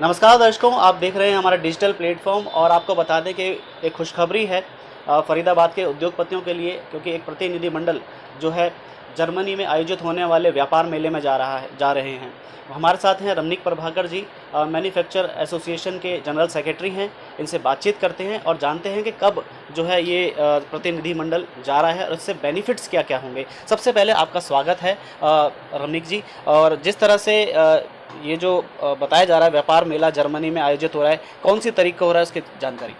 नमस्कार दर्शकों, आप देख रहे हैं हमारा डिजिटल प्लेटफॉर्म और आपको बता दें कि एक खुशखबरी है फरीदाबाद के उद्योगपतियों के लिए, क्योंकि एक प्रतिनिधिमंडल जो है जर्मनी में आयोजित होने वाले व्यापार मेले में जा रहे हैं। हमारे साथ हैं रमनीक प्रभाकर जी, मैन्युफैक्चर एसोसिएशन के जनरल सेक्रेटरी हैं। इनसे बातचीत करते हैं और जानते हैं कि कब जो है ये प्रतिनिधिमंडल जा रहा है और इससे बेनिफिट्स क्या क्या होंगे। सबसे पहले आपका स्वागत है रमनीक जी। और जिस तरह से ये जो बताया जा रहा है व्यापार मेला जर्मनी में आयोजित हो रहा है, कौन सी तारीख को हो रहा है, उसकी जानकारी।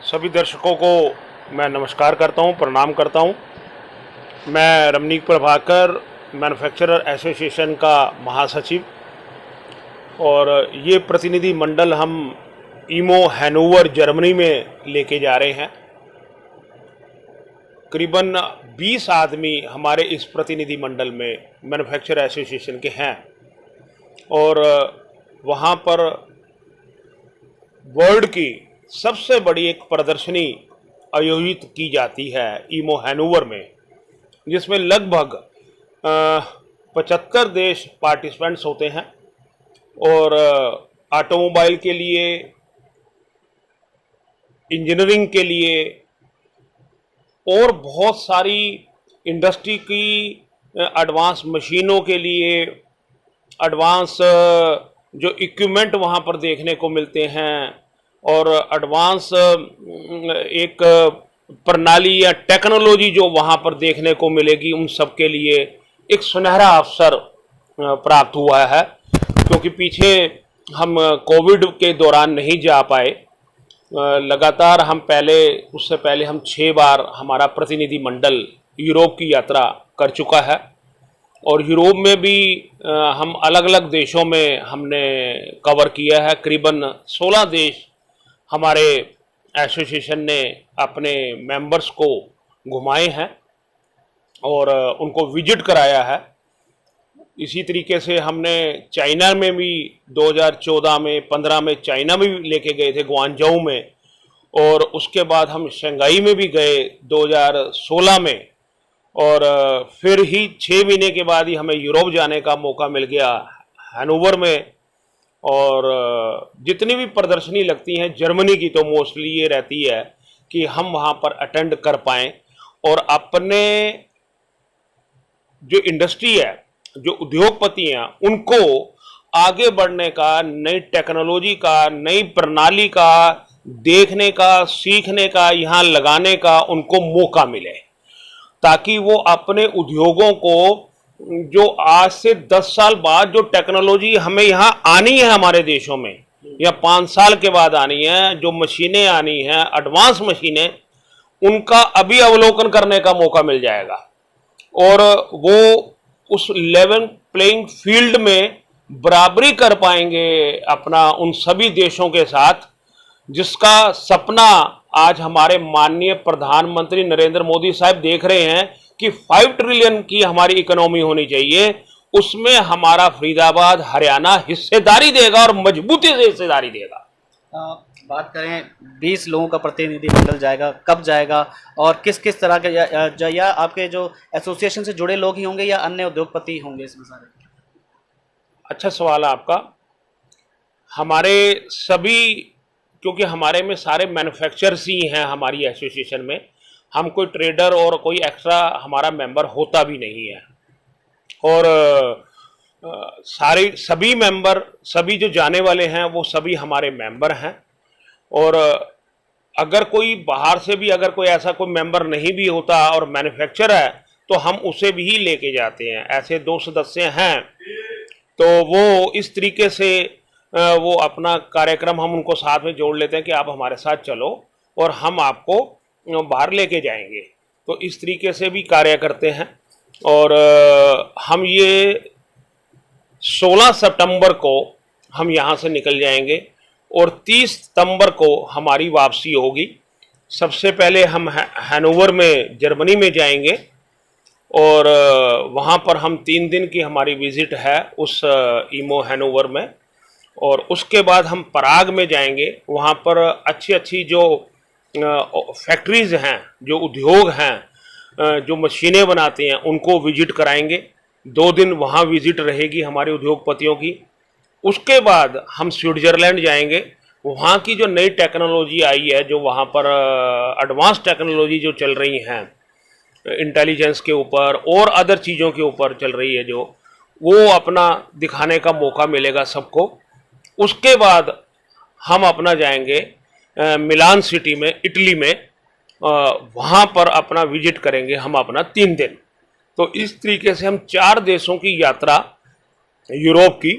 सभी दर्शकों को मैं नमस्कार करता हूं, प्रणाम करता हूं। मैं रमनीक प्रभाकर, मैन्युफैक्चरर एसोसिएशन का महासचिव, और ये प्रतिनिधि मंडल हम ईमो हैनोवर जर्मनी में लेके जा रहे हैं। करीबन 20 आदमी हमारे इस प्रतिनिधि मंडल में मैन्युफैक्चरर एसोसिएशन के हैं और वहाँ पर वर्ल्ड की सबसे बड़ी एक प्रदर्शनी आयोजित की जाती है ईमो हैनोवर में, जिसमें लगभग 75 देश पार्टिसिपेंट्स होते हैं और ऑटोमोबाइल के लिए, इंजीनियरिंग के लिए और बहुत सारी इंडस्ट्री की एडवांस मशीनों के लिए एडवांस जो इक्विपमेंट वहाँ पर देखने को मिलते हैं और एडवांस एक प्रणाली या टेक्नोलॉजी जो वहाँ पर देखने को मिलेगी, उन सब के लिए एक सुनहरा अवसर प्राप्त हुआ है। क्योंकि पीछे हम कोविड के दौरान नहीं जा पाए, लगातार उससे पहले हम 6 बार हमारा प्रतिनिधि मंडल यूरोप की यात्रा कर चुका है और यूरोप में भी हम अलग अलग देशों में हमने कवर किया है। करीबन 16 देश हमारे एसोसिएशन ने अपने मेंबर्स को घुमाए हैं और उनको विजिट कराया है। इसी तरीके से हमने चाइना में भी 2014 में 15 में चाइना में भी लेके गए थे, ग्वांगझोउ में, और उसके बाद हम शंघाई में भी गए 2016 में, और फिर ही 6 महीने के बाद ही हमें यूरोप जाने का मौका मिल गया हैनोवर में। और जितनी भी प्रदर्शनी लगती हैं जर्मनी की, तो मोस्टली ये रहती है कि हम वहाँ पर अटेंड कर पाएँ और अपने जो इंडस्ट्री है, जो उद्योगपति हैं, उनको आगे बढ़ने का, नई टेक्नोलॉजी का, नई प्रणाली का देखने का, सीखने का, यहाँ लगाने का उनको मौका मिले, ताकि वो अपने उद्योगों को, जो आज से 10 साल बाद जो टेक्नोलॉजी हमें यहाँ आनी है हमारे देशों में, या 5 साल के बाद आनी है, जो मशीनें आनी हैं, एडवांस मशीनें, उनका अभी अवलोकन करने का मौका मिल जाएगा और वो उस लेवल प्लेइंग फील्ड में बराबरी कर पाएंगे अपना उन सभी देशों के साथ, जिसका सपना आज हमारे माननीय प्रधानमंत्री नरेंद्र मोदी साहब देख रहे हैं कि 5 ट्रिलियन की हमारी इकोनॉमी होनी चाहिए। उसमें हमारा फरीदाबाद, हरियाणा हिस्सेदारी देगा और मजबूती से हिस्सेदारी देगा। बात करें 20 लोगों का प्रतिनिधिमंडल जाएगा, कब जाएगा और किस किस तरह के, या आपके जो एसोसिएशन से जुड़े लोग ही होंगे या अन्य उद्योगपति होंगे इसमें सारे? अच्छा सवाल है आपका। हमारे सभी, क्योंकि हमारे में सारे मैन्युफैक्चरर्स ही हैं हमारी एसोसिएशन में, हम कोई ट्रेडर और कोई एक्स्ट्रा हमारा मेंबर होता भी नहीं है। और सभी मेंबर, सभी जो जाने वाले हैं वो सभी हमारे मेंबर हैं। और अगर कोई बाहर से भी, अगर कोई ऐसा कोई मेंबर नहीं भी होता और मैन्युफैक्चरर है, तो हम उसे भी लेके जाते हैं। ऐसे 2 सदस्य हैं, तो वो इस तरीके से वो अपना कार्यक्रम हम उनको साथ में जोड़ लेते हैं कि आप हमारे साथ चलो और हम आपको बाहर लेके जाएंगे। तो इस तरीके से भी कार्य करते हैं। और हम ये 16 सितंबर को हम यहाँ से निकल जाएंगे और 30 सितंबर को हमारी वापसी होगी। सबसे पहले हम हैनोवर में, जर्मनी में जाएंगे और वहाँ पर हम 3 दिन की हमारी विज़िट है उस ईमो हैनोवर में। और उसके बाद हम पराग में जाएंगे। वहाँ पर अच्छी अच्छी जो फैक्ट्रीज़ हैं, जो उद्योग हैं, जो मशीनें बनाते हैं, उनको विजिट कराएंगे। 2 दिन वहाँ विजिट रहेगी हमारे उद्योगपतियों की। उसके बाद हम स्विट्जरलैंड जाएंगे। वहाँ की जो नई टेक्नोलॉजी आई है, जो वहाँ पर एडवांस टेक्नोलॉजी जो चल रही हैं इंटेलिजेंस के ऊपर और अदर चीज़ों के ऊपर चल रही है, जो वो अपना दिखाने का मौका मिलेगा सबको। उसके बाद हम अपना जाएंगे मिलान सिटी में, इटली में, वहाँ पर अपना विजिट करेंगे हम अपना 3 दिन। तो इस तरीके से हम 4 देशों की यात्रा यूरोप की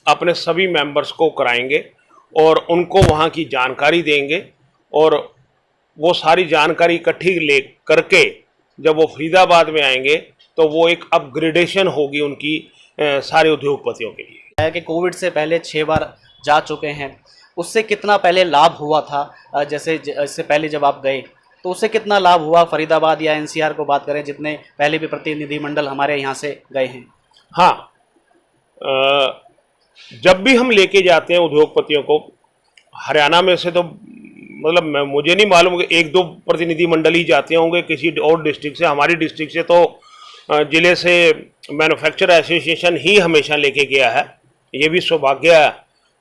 अपने सभी मेंबर्स को कराएंगे और उनको वहाँ की जानकारी देंगे, और वो सारी जानकारी इकट्ठी ले करके जब वो फरीदाबाद में आएंगे तो वो एक अपग्रेडेशन होगी उनकी सारे उद्योगपतियों के लिए। है कि कोविड से पहले 6 बार जा चुके हैं, उससे कितना पहले लाभ हुआ था? जैसे इससे पहले जब आप गए तो उससे कितना लाभ हुआ? फरीदाबाद या एनसीआर को बात करें, जितने पहले भी प्रतिनिधिमंडल हमारे यहाँ से गए हैं। हाँ, जब भी हम लेके जाते हैं उद्योगपतियों को, हरियाणा में से तो मतलब मुझे नहीं मालूम कि 1-2 प्रतिनिधिमंडल ही जाते होंगे किसी और डिस्ट्रिक्ट से। हमारी डिस्ट्रिक्ट से तो ज़िले से मैन्युफैक्चर एसोसिएशन ही हमेशा लेके गया है। ये भी सौभाग्य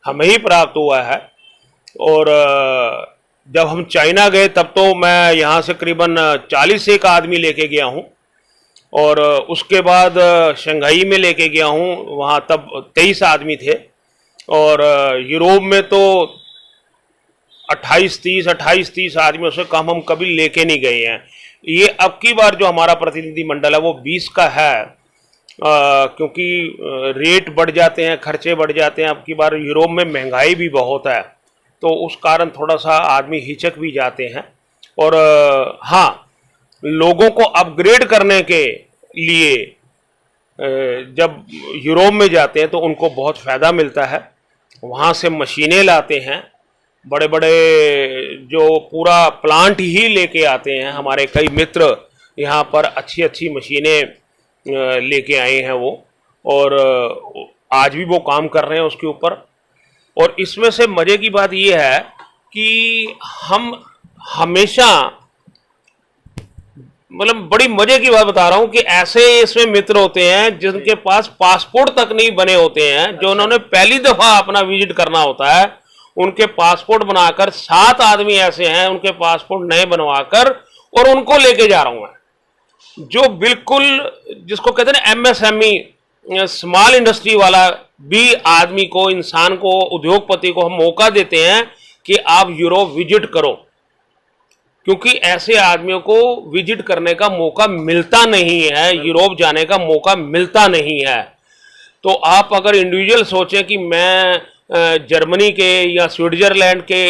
हमें ही प्राप्त हुआ है। और जब हम चाइना गए तब तो मैं यहाँ से करीबन 40 एक आदमी लेके गया हूँ, और उसके बाद शंघाई में लेके गया हूँ, वहाँ तब 23 आदमी थे। और यूरोप में तो 28-30 आदमियों से कम हम कभी लेके नहीं गए हैं। ये अब की बार जो हमारा प्रतिनिधिमंडल है वो 20 का है, क्योंकि रेट बढ़ जाते हैं, खर्चे बढ़ जाते हैं। अब की बार यूरोप में महंगाई भी बहुत है, तो उस कारण थोड़ा सा आदमी हिचक भी जाते हैं। और हाँ, लोगों को अपग्रेड करने के लिए जब यूरोप में जाते हैं तो उनको बहुत फ़ायदा मिलता है। वहाँ से मशीनें लाते हैं, बड़े बड़े जो पूरा प्लांट ही लेके आते हैं। हमारे कई मित्र यहाँ पर अच्छी अच्छी मशीनें लेके आए हैं वो, और आज भी वो काम कर रहे हैं उसके ऊपर। और इसमें से मज़े की बात ये है कि हम हमेशा, मतलब बड़ी मजे की बात बता रहा हूँ कि ऐसे इसमें मित्र होते हैं जिनके पास पासपोर्ट तक नहीं बने होते हैं, जो उन्होंने पहली दफा अपना विजिट करना होता है, उनके पासपोर्ट बनाकर 7 आदमी ऐसे हैं, उनके पासपोर्ट नए बनवाकर और उनको लेके जा रहा हूँ मैं। जो बिल्कुल जिसको कहते हैं ना MSME, स्मॉल इंडस्ट्री वाला भी आदमी को, इंसान को, उद्योगपति को हम मौका देते हैं कि आप यूरोप विजिट करो, क्योंकि ऐसे आदमियों को विजिट करने का मौका मिलता नहीं है, यूरोप जाने का मौका मिलता नहीं है। तो आप अगर इंडिविजुअल सोचें कि मैं जर्मनी के या स्विट्जरलैंड के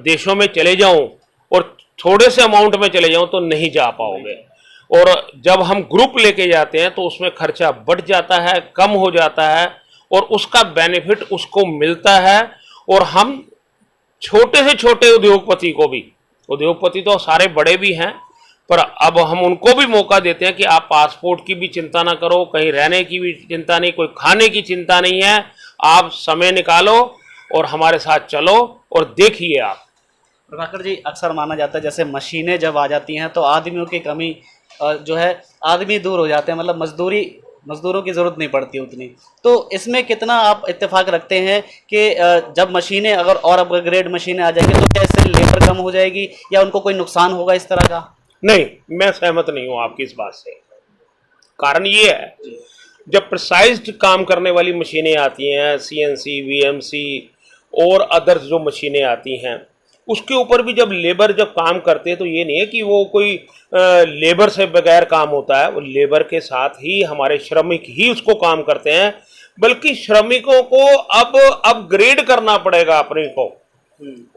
देशों में चले जाऊं और थोड़े से अमाउंट में चले जाऊं, तो नहीं जा पाओगे। और जब हम ग्रुप लेके जाते हैं तो उसमें खर्चा बढ़ जाता है, कम हो जाता है, और उसका बेनिफिट उसको मिलता है। और हम छोटे से छोटे उद्योगपति को भी, उद्योगपति तो सारे बड़े भी हैं, पर अब हम उनको भी मौका देते हैं कि आप पासपोर्ट की भी चिंता ना करो, कहीं रहने की भी चिंता नहीं, कोई खाने की चिंता नहीं है, आप समय निकालो और हमारे साथ चलो और देखिए आप। प्रभाकर जी, अक्सर माना जाता है जैसे मशीनें जब आ जाती हैं तो आदमियों की कमी जो है, आदमी दूर हो जाते हैं, मतलब मजदूरों की ज़रूरत नहीं पड़ती उतनी। तो इसमें कितना आप इत्तेफाक रखते हैं कि जब मशीनें अगर और अपग्रेड मशीनें आ जाएंगी तो क्या इससे लेबर कम हो जाएगी या उनको कोई नुकसान होगा इस तरह का? नहीं, मैं सहमत नहीं हूँ आपकी इस बात से। कारण ये है, जब प्रिसाइज्ड काम करने वाली मशीनें आती हैं, CNC, VMC और अदर्स जो मशीनें आती हैं, उसके ऊपर भी जब लेबर जब काम करते हैं तो ये नहीं है कि वो कोई लेबर से बगैर काम होता है। वो लेबर के साथ ही हमारे श्रमिक ही उसको काम करते हैं, बल्कि श्रमिकों को अब अपग्रेड करना पड़ेगा अपने को,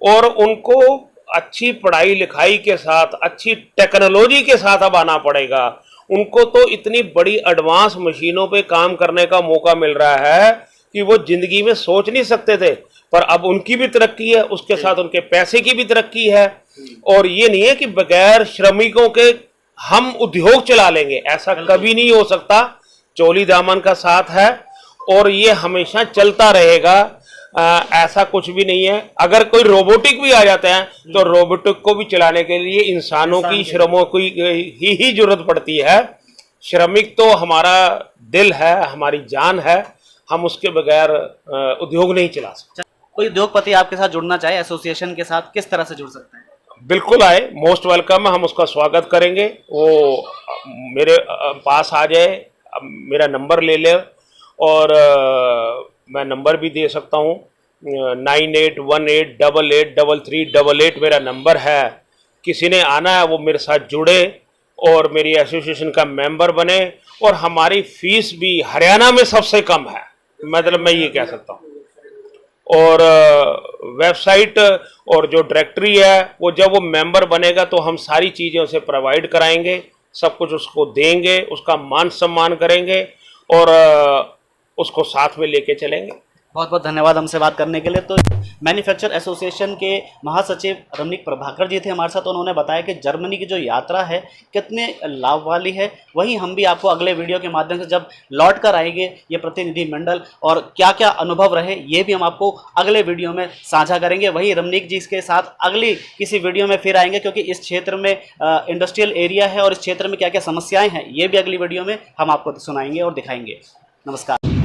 और उनको अच्छी पढ़ाई लिखाई के साथ, अच्छी टेक्नोलॉजी के साथ अब आना पड़ेगा। उनको तो इतनी बड़ी एडवांस मशीनों पे काम करने का मौका मिल रहा है कि वो जिंदगी में सोच नहीं सकते थे, पर अब उनकी भी तरक्की है, उसके साथ उनके पैसे की भी तरक्की है। और ये नहीं है कि बगैर श्रमिकों के हम उद्योग चला लेंगे, ऐसा कभी नहीं हो सकता। चोली दामन का साथ है और ये हमेशा चलता रहेगा, ऐसा कुछ भी नहीं है। अगर कोई रोबोटिक भी आ जाता है तो रोबोटिक को भी चलाने के लिए इंसानों की, श्रमों की ही जरूरत पड़ती है। श्रमिक तो हमारा दिल है, हमारी जान है, हम उसके बगैर उद्योग नहीं चला सकते। कोई उद्योगपति आपके साथ जुड़ना चाहे एसोसिएशन के साथ, किस तरह से जुड़ सकते हैं? बिल्कुल आए, मोस्ट वेलकम है, हम उसका स्वागत करेंगे। वो मेरे पास आ जाए, मेरा नंबर ले ले, और मैं नंबर भी दे सकता हूँ, 9818883388 मेरा नंबर है। किसी ने आना है वो मेरे साथ जुड़े और मेरी एसोसिएशन का मेंबर बने। और हमारी फीस भी हरियाणा में सबसे कम है, मतलब मैं ये कह सकता हूँ। और वेबसाइट और जो डायरेक्टरी है वो जब वो मेंबर बनेगा तो हम सारी चीज़ें उसे प्रोवाइड कराएंगे, सब कुछ उसको देंगे, उसका मान सम्मान करेंगे और उसको साथ में लेके चलेंगे। बहुत बहुत धन्यवाद हमसे बात करने के लिए। तो मैन्युफैक्चर एसोसिएशन के महासचिव रमनीक प्रभाकर जी थे हमारे साथ। उन्होंने बताया कि जर्मनी की जो यात्रा है कितने लाभ वाली है। वहीं हम भी आपको अगले वीडियो के माध्यम से जब लौट कर आएंगे ये प्रतिनिधिमंडल और क्या क्या अनुभव रहे ये भी हम आपको अगले वीडियो में साझा करेंगे। वहीं रमनीक जी के साथ अगली किसी वीडियो में फिर आएंगे, क्योंकि इस क्षेत्र में इंडस्ट्रियल एरिया है और इस क्षेत्र में क्या क्या समस्याएँ हैं ये भी अगली वीडियो में हम आपको सुनाएंगे और दिखाएंगे। नमस्कार।